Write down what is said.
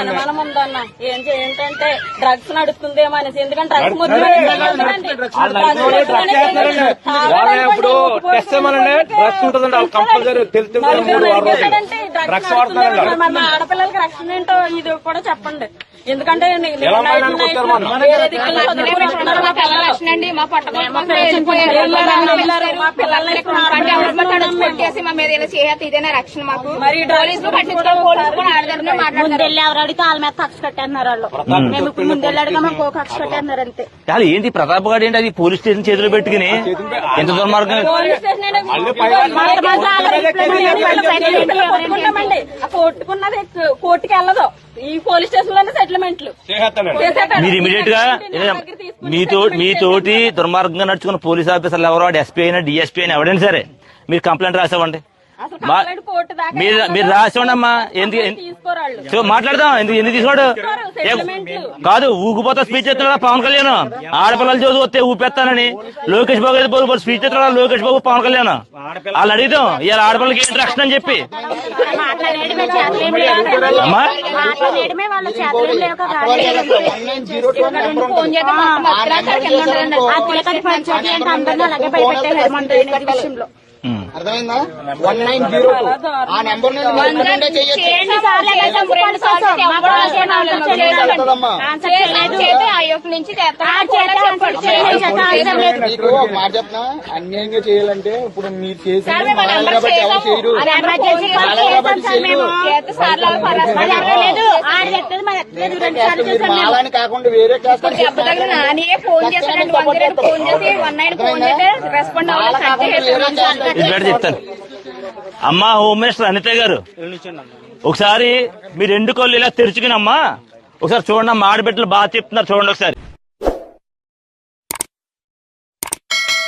అనుమానం ఉందన్న ఏంటంటే డ్రగ్స్ నడుస్తుందేమో అనేసి. ఎందుకంటే ఆడపిల్లలకి రక్షణ ఏంటో ఇది కూడా చెప్పండి. ఎందుకంటే మా మీద ఇదేనా రక్షణ మాకు? ముందెళ్ళి ఎవరు అడిగితే వాళ్ళ మీద కక్ష కట్టేస్తున్నారు వాళ్ళు. మేము ఇప్పుడు ముందెళ్ళి అడిగా మాకు కక్ష కట్టేస్తున్నారు అంతే. ఏంటి ప్రతాప్ గారు ఏంటి అది పోలీస్ స్టేషన్ చేతిలో పెట్టుకుని ఎంత దుర్మార్గం. పోలీస్ స్టేషన్ కొట్టుకున్నది కోర్టుకి వెళ్ళదు. ఈ పోలీస్ స్టేషన్ లోనే సెటిల్మెంట్లు. మీరు ఇమీడియట్ గా మీతోటి దుర్మార్గంగా నడుచుకున్న పోలీస్ ఆఫీసర్లు ఎవరో ఎస్పీ అయినా డిఎస్పీ అయినా ఎవరైనా సరే మీరు కంప్లైంట్ రాసావండి. మీరు రాసివ్వండి అమ్మా. ఎందుకు మాట్లాడదాం? ఎందుకు తీసుకోడు కాదు ఊగిపోతా స్పీచ్ ఎత్తున్నాడా పవన్ కళ్యాణ్? ఆడపిల్లలు చదువు వస్తే ఊపెత్తానని లోకేష్ బాబు అయితే స్పీచ్ ఎత్తున్నాడా లోకేష్ బాబు పవన్ కళ్యాణ్? వాళ్ళు అడిగిదాం ఇవాళ ఆడపిల్లలకి ఏంటి రక్షణ అని చెప్పి. అమ్మా అర్థమైందా? 1902 ఆ నెంబర్ మీకు ఒక మాట చెప్తున్నా. అన్యాయంగా చేయాలంటే ఇప్పుడు మీరు చేసి ఎవరు చేయరు. మాలని కాకుండా వేరే క్లాస్ చెప్తాను. అమ్మా హోమ్ మినిస్టర్ అనిత గారు ఒకసారి మీ రెండు కళ్ళు ఇలా తెరుచుకుని అమ్మా ఒకసారి చూడండి. అమ్మా ఆడబిడ్డలు బాగా చెప్తున్నారు చూడండి ఒకసారి.